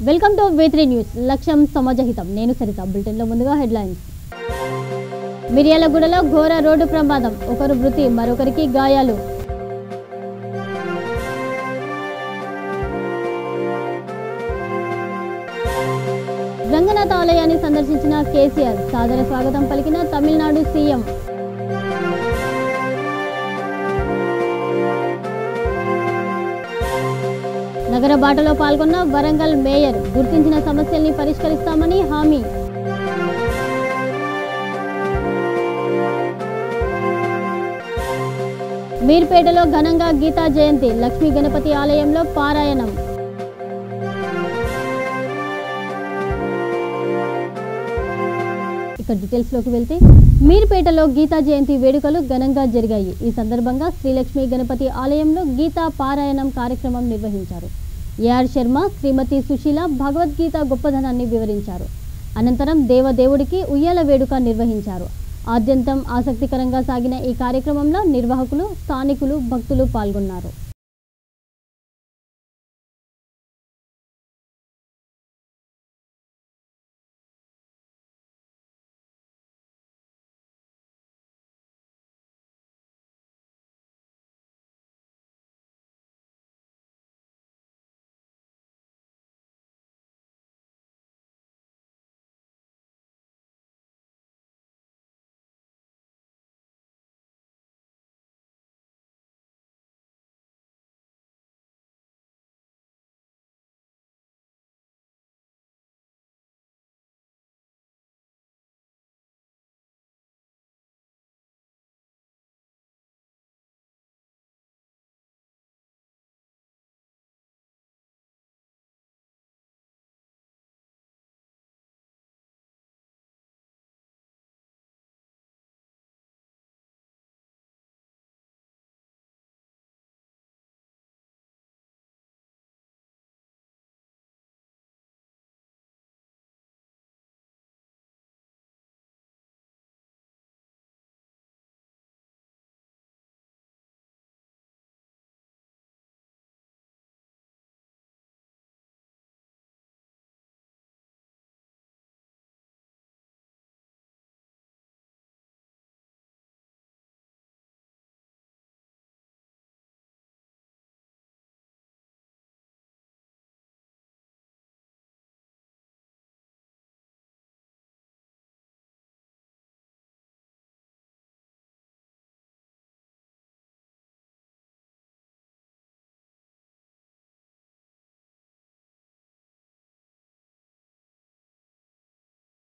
Welcome to V3 news. లక్ష్యం సమాజహితం. నేను Saritha. Bulletin లో ముందుగా హెడ్లైన్స్. మిర్యాలగూడలో ఘోర రోడ్డు ప్రమాదం, ఒకరు మృతి, మరొకరికి గాయాలు. రంగనాథ ఆలయాన్ని సందర్శించిన కేసీఆర్, సాదర స్వాగతం పలికిన తమిళనాడు సీఎం. నగర బాటలో పాల్గొన్న వరంగల్ మేయర్, గుర్తించిన సమస్యల్ని పరిష్కరిస్తామని హామీ. మీర్పేటలో ఘనంగా గీతా జయంతి, లక్ష్మీ గణపతి ఆలయంలో పారాయణం. ఇక డీటెయిల్స్ లోకి వెళ్తే, మీర్పేటలో గీతా జయంతి వేడుకలు ఘనంగా జరిగాయి. ఈ సందర్భంగా శ్రీలక్ష్మీ గణపతి ఆలయంలో గీతా పారాయణం కార్యక్రమం నిర్వహించారు. ఏఆర్ శర్మ, శ్రీమతి సుశీల భగవద్గీత గొప్పదనాన్ని వివరించారు. అనంతరం దేవదేవుడికి ఉయ్యాల వేడుక నిర్వహించారు. ఆద్యంతం ఆసక్తికరంగా సాగిన ఈ కార్యక్రమంలో నిర్వాహకులు, స్థానికులు, భక్తులు పాల్గొన్నారు.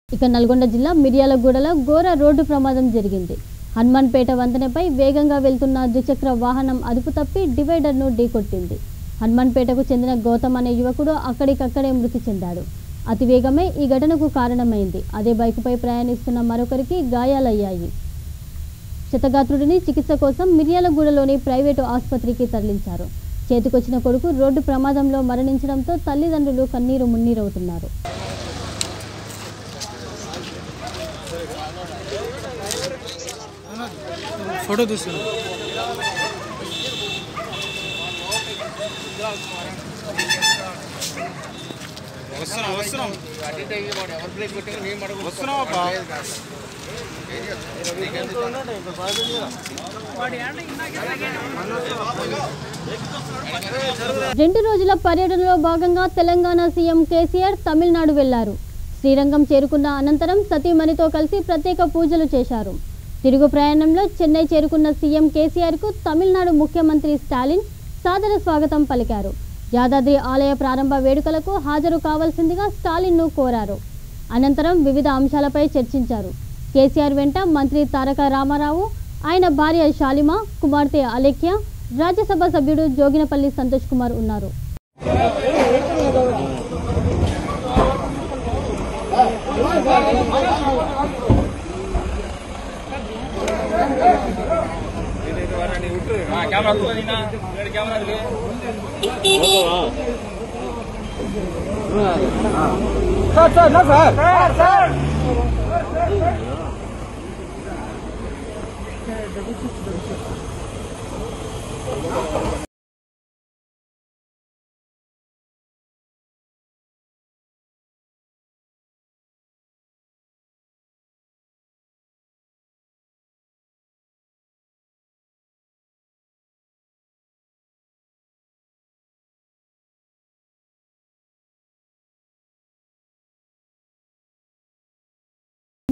ఇక నల్గొండ జిల్లా మిర్యాలగూడలో ఘోర రోడ్డు ప్రమాదం జరిగింది. హనుమాన్పేట వంతెనపై వేగంగా వెళ్తున్న ద్విచక్ర వాహనం అదుపు తప్పి డివైడర్ను ఢీకొట్టింది. హనుమాన్పేటకు చెందిన గౌతమ్ అనే యువకుడు అక్కడికక్కడే మృతి చెందాడు. అతివేగమే ఈ ఘటనకు కారణమైంది. అదే బైకుపై ప్రయాణిస్తున్న మరొకరికి గాయాలయ్యాయి. క్షతగాత్రుడిని చికిత్స కోసం మిర్యాలగూడలోని ప్రైవేటు ఆసుపత్రికి తరలించారు. చేతికొచ్చిన కొడుకు రోడ్డు ప్రమాదంలో మరణించడంతో తల్లిదండ్రులు కన్నీరు మున్నీరవుతున్నారు. ఫోటో తీసుకో. రెండు రోజుల పర్యటనలో భాగంగా తెలంగాణ సీఎం కేసీఆర్ తమిళనాడు వెళ్లారు. శ్రీరంగం చేరుకున్న అనంతరం సతీమణితో కలిసి ప్రత్యేక పూజలు చేశారు. తిరుగు ప్రయాణంలో చెన్నై చేరుకున్న సీఎం కేసీఆర్కు తమిళనాడు ముఖ్యమంత్రి స్టాలిన్ సాదర స్వాగతం పలికారు. యాదాద్రి ఆలయ ప్రారంభ వేడుకలకు హాజరు కావాల్సిందిగా స్టాలిన్ను కోరారు. అనంతరం వివిధ అంశాలపై చర్చించారు. కేసీఆర్ వెంట మంత్రి తారక రామారావు, ఆయన భార్య శాలిమ, కుమార్తె అలేఖ్య, రాజ్యసభ సభ్యుడు జోగినపల్లి సంతోష్ కుమార్ ఉన్నారు.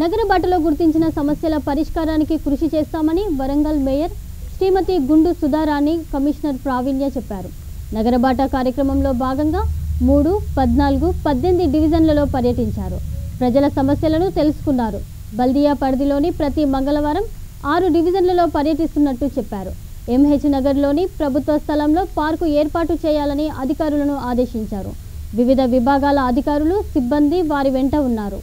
నగర బాటలో గుర్తించిన సమస్యల పరిష్కారానికి కృషి చేస్తామని వరంగల్ మేయర్ శ్రీమతి గుండు సుధారాణి కమిషనర్ ప్రావీణ్య చెప్పారు. నగర బాట కార్యక్రమంలో భాగంగా 3, 14, 18 డివిజన్లలో పర్యటించారు. ప్రజల సమస్యలను తెలుసుకున్నారు. బల్దియా పరిధిలోని ప్రతి మంగళవారం 6 డివిజన్లలో పర్యటిస్తున్నట్టు చెప్పారు. ఎంహెచ్ నగర్లోని ప్రభుత్వ స్థలంలో పార్కు ఏర్పాటు చేయాలని అధికారులను ఆదేశించారు. వివిధ విభాగాల అధికారులు, సిబ్బంది వారి వెంట ఉన్నారు.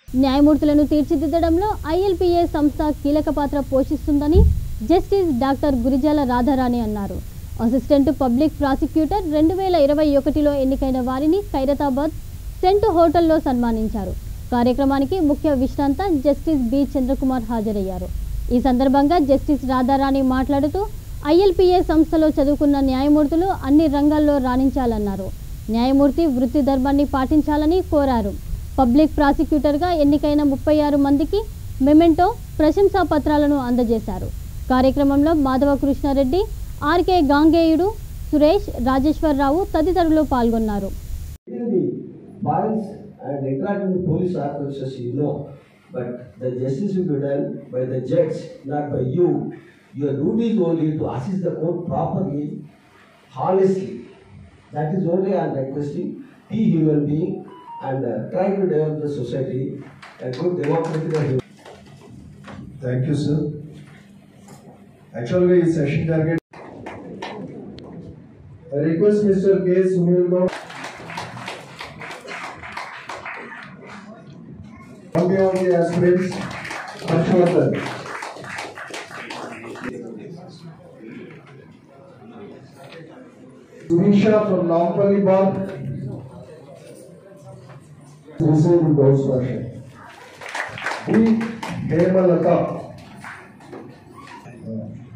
న్యాయమూర్తులను తీర్చిదిద్దడంలో ILPA సంస్థ కీలక పాత్ర పోషిస్తుందని జస్టిస్ డాక్టర్ గురిజాల రాధారాణి అన్నారు. అసిస్టెంట్ పబ్లిక్ ప్రాసిక్యూటర్ 2021లో ఎన్నికైన వారిని ఖైరతాబాద్ సెంట్ హోటల్లో సన్మానించారు. కార్యక్రమానికి ముఖ్య విశ్రాంత జస్టిస్ బి చంద్రకుమార్ హాజరయ్యారు. ఈ సందర్భంగా జస్టిస్ రాధారాణి మాట్లాడుతూ ILPA సంస్థలో చదువుకున్న న్యాయమూర్తులు అన్ని రంగాల్లో రాణించాలన్నారు. న్యాయమూర్తి వృత్తి ధర్మాన్ని పాటించాలని కోరారు. పబ్లిక్ ప్రాసిక్యూటర్గా ఎన్నికైన 36 మందికి మెమెంటో, ప్రశంసా పత్రాలను అందజేశారు. కార్యక్రమంలో మాధవ కృష్ణారెడ్డి, RK గాంగేయుడు, సురేష్, రాజేశ్వరరావు తదితరులు పాల్గొన్నారు. And try to develop the society a good democratic. Thank you, sir. Actually, this session target. I request Mr. K. Sunil Gaur. On behalf of the aspirants, Harshvardhan. Surisha from Nampally Bar. Receive the Ghost version. B. Hemalata.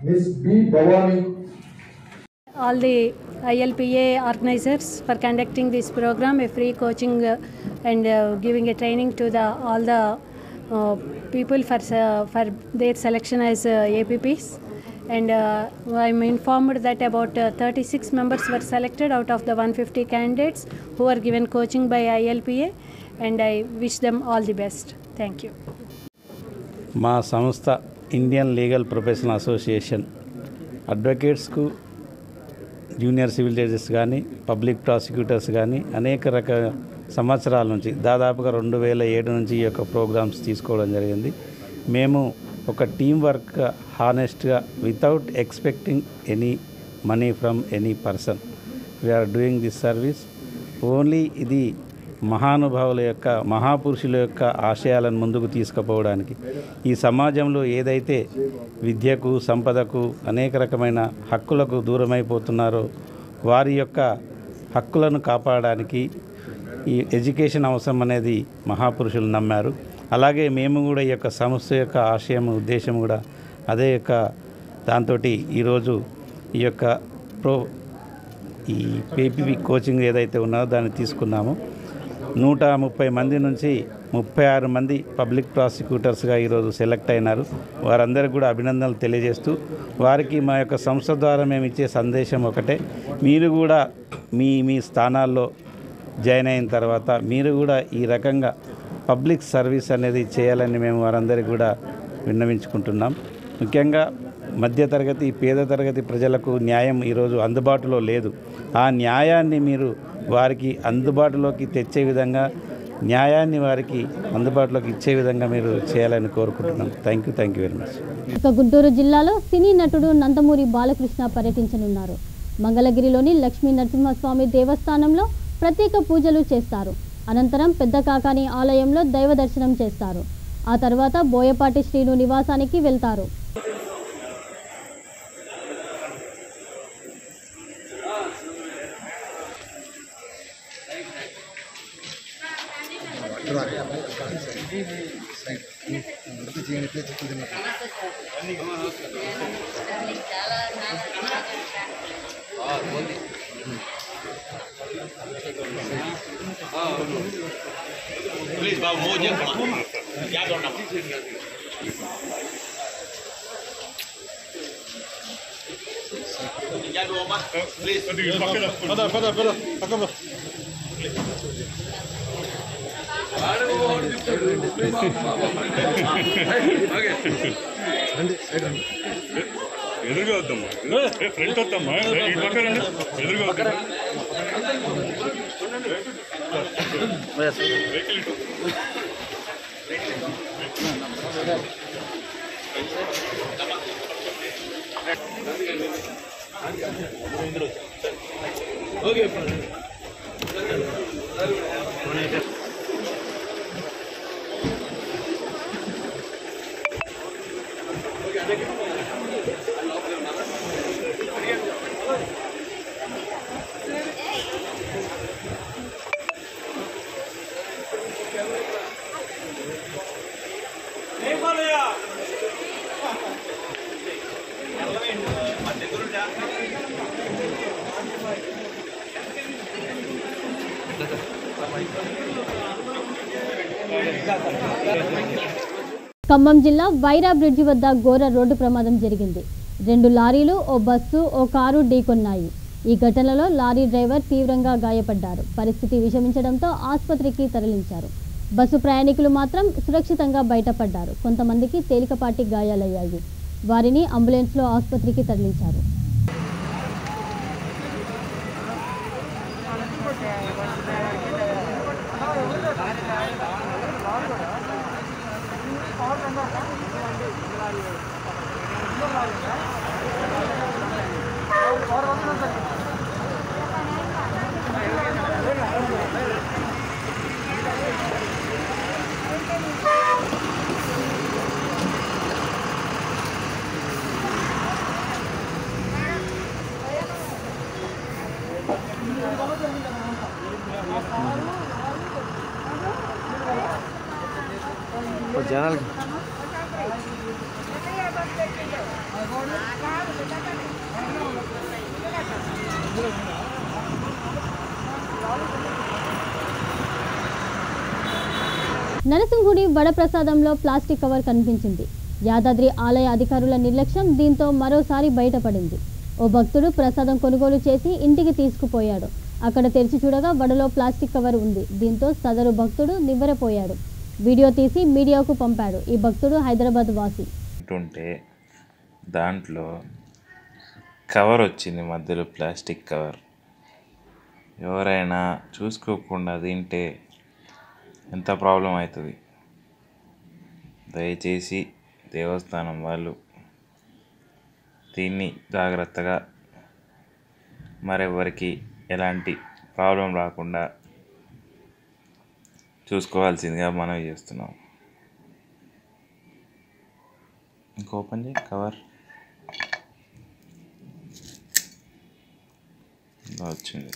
Miss B. Bhavani. All the ILPA organizers for conducting this program, a free coaching and giving a training to all the people for their selection as APPs. And I'm informed that about 36 members were selected out of the 150 candidates who were given coaching by ILPA, and I wish them all the best. Thank you. మా సంస్థ Indian Legal Professional Association అడ్వకేట్స్కు junior civil judges కానీ public prosecutors కానీ అనేక రకాల సంవత్సరాల నుంచి దాదాపుగా 2007 నుంచి ఈ యొక్క ప్రోగ్రామ్స్ తీసుకోవడం జరిగింది. మేము ఒక టీం వర్క్ హానెస్ట్గా without expecting any money from any person we are doing this service only. ఇది మహానుభావుల యొక్క మహాపురుషుల యొక్క ఆశయాలను ముందుకు తీసుకుపోవడానికి, ఈ సమాజంలో ఏదైతే విద్యకు సంపదకు అనేక రకమైన హక్కులకు దూరమైపోతున్నారో వారి యొక్క హక్కులను కాపాడడానికి ఈ ఎడ్యుకేషన్ అవసరం అనేది మహాపురుషులు నమ్మారు. అలాగే మేము కూడా ఈ యొక్క సంస్థ యొక్క ఆశయం ఉద్దేశం కూడా అదే యొక్క దాంతో ఈరోజు ఈ యొక్క ఈ పేపీ కోచింగ్ ఏదైతే ఉన్నదో దాన్ని తీసుకున్నాము. 130 మంది నుంచి 36 మంది పబ్లిక్ ప్రాసిక్యూటర్స్గా ఈరోజు సెలెక్ట్ అయినారు. వారందరికీ కూడా అభినందనలు తెలియజేస్తూ వారికి మా యొక్క సంస్థ ద్వారా మేము ఇచ్చే సందేశం ఒకటే, మీరు కూడా మీ స్థానాల్లో జాయిన్ అయిన తర్వాత మీరు కూడా ఈ రకంగా పబ్లిక్ సర్వీస్ అనేది చేయాలని మేము వారందరికీ కూడా విన్నవించుకుంటున్నాం. ముఖ్యంగా మధ్యతరగతి పేద తరగతి ప్రజలకు న్యాయం ఈరోజు అందుబాటులో లేదు. ఆ న్యాయాన్ని మీరు వారికి అందుబాటులోకి తెచ్చే విధంగా, న్యాయాన్ని వారికి అందుబాటులోకి ఇచ్చే విధంగా మీరు చేయాలని కోరుకుంటున్నాం. Thank you very much. ఇక గుంటూరు జిల్లాలో సినీ నటుడు నందమూరి బాలకృష్ణ పర్యటించనున్నారు. మంగళగిరిలోని లక్ష్మీ నరసింహస్వామి దేవస్థానంలో ప్రత్యేక పూజలు చేస్తారు. అనంతరం పెద్ద కాకాని ఆలయంలో దైవ దర్శనం చేస్తారు. ఆ తర్వాత బోయపాటి శ్రీను నివాసానికి వెళ్తారు. प्लीज बाबू मोजे याद रखना याद रखो प्लीज पकड़ पकड़ ఎదురుగా వద్దమ్మా, ఫ్రంట్ వద్దమ్మా, ఇటు పక్క రండి, ఎదురుగా వద్దాం. ఓకే ఖమ్మం జిల్లా వైరా బ్రిడ్జి వద్ద ఘోర రోడ్డు ప్రమాదం జరిగింది. 2 లారీలు, ఓ బస్సు, ఓ కారు ఢీకొన్నాయి. ఈ ఘటనలో లారీ డ్రైవర్ తీవ్రంగా గాయపడ్డారు. పరిస్థితి విషమించడంతో ఆసుపత్రికి తరలించారు. బస్సు ప్రయాణికులు మాత్రం సురక్షితంగా బయటపడ్డారు. కొంతమందికి తేలికపాటి గాయాలయ్యాయి. వారిని అంబులెన్స్లో ఆసుపత్రికి తరలించారు. జనాలు నరసింహుడి వడప్రసాదంలో ప్లాస్టిక్ కవర్ కనిపించింది. యాదాద్రి ఆలయ అధికారుల నిర్లక్ష్యం దీంతో మరోసారి బయటపడింది. ఓ భక్తుడు ప్రసాదం కొనుగోలు చేసి ఇంటికి తీసుకుపోయాడు. అక్కడ తెరిచి చూడగా వడలో ప్లాస్టిక్ కవర్ ఉంది. దీంతో సదరు భక్తుడు నివ్వెరపోయాడు. వీడియో తీసి మీడియాకు పంపాడు. ఈ భక్తుడు హైదరాబాద్ వాసి. దాంట్లో కవర్ వచ్చింది, మధ్యలో ప్లాస్టిక్ కవర్. ఎవరైనా చూసుకోకుండా తింటే ఎంత ప్రాబ్లం అవుతుంది. దయచేసి దేవస్థానం వాళ్ళు దీన్ని జాగ్రత్తగా మరెవరికి ఎలాంటి ప్రాబ్లం రాకుండా చూసుకోవాల్సిందిగా మనవి చేస్తున్నాం. ఇంకో ఓపెన్ చేయి కవర్. వచ్చింది.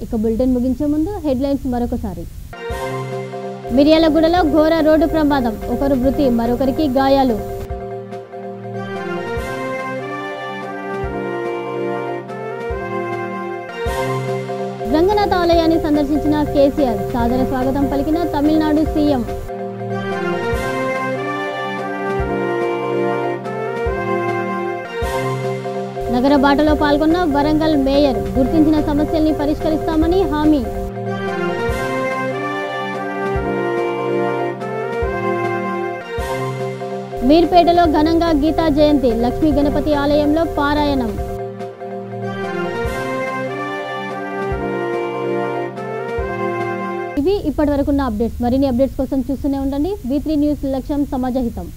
ఇక బులెటిన్ ముగించే ముందు హెడ్లైన్స్ మరొకసారి. మిర్యాలగూడలో ఘోర రోడ్డు ప్రమాదం, ఒకరు మృతి, మరొకరికి గాయాలు. రంగనాథ ఆలయాన్ని సందర్శించిన కేసీఆర్, సాదర స్వాగతం పలికిన తమిళనాడు సీఎం. నగర బాటలో పాల్గొన్న వరంగల్ మేయర్, గుర్తించిన సమస్యల్ని పరిష్కరిస్తామని హామీ. మీర్పేటలో ఘనంగా గీతా జయంతి, లక్ష్మీ గణపతి ఆలయంలో పారాయణం. ఇవి ఇప్పటివరకున్న అప్డేట్స్. మరిన్ని అప్డేట్స్ కోసం చూస్తూనే ఉండండి. V3 న్యూస్, లక్ష్యం సమాజహితం.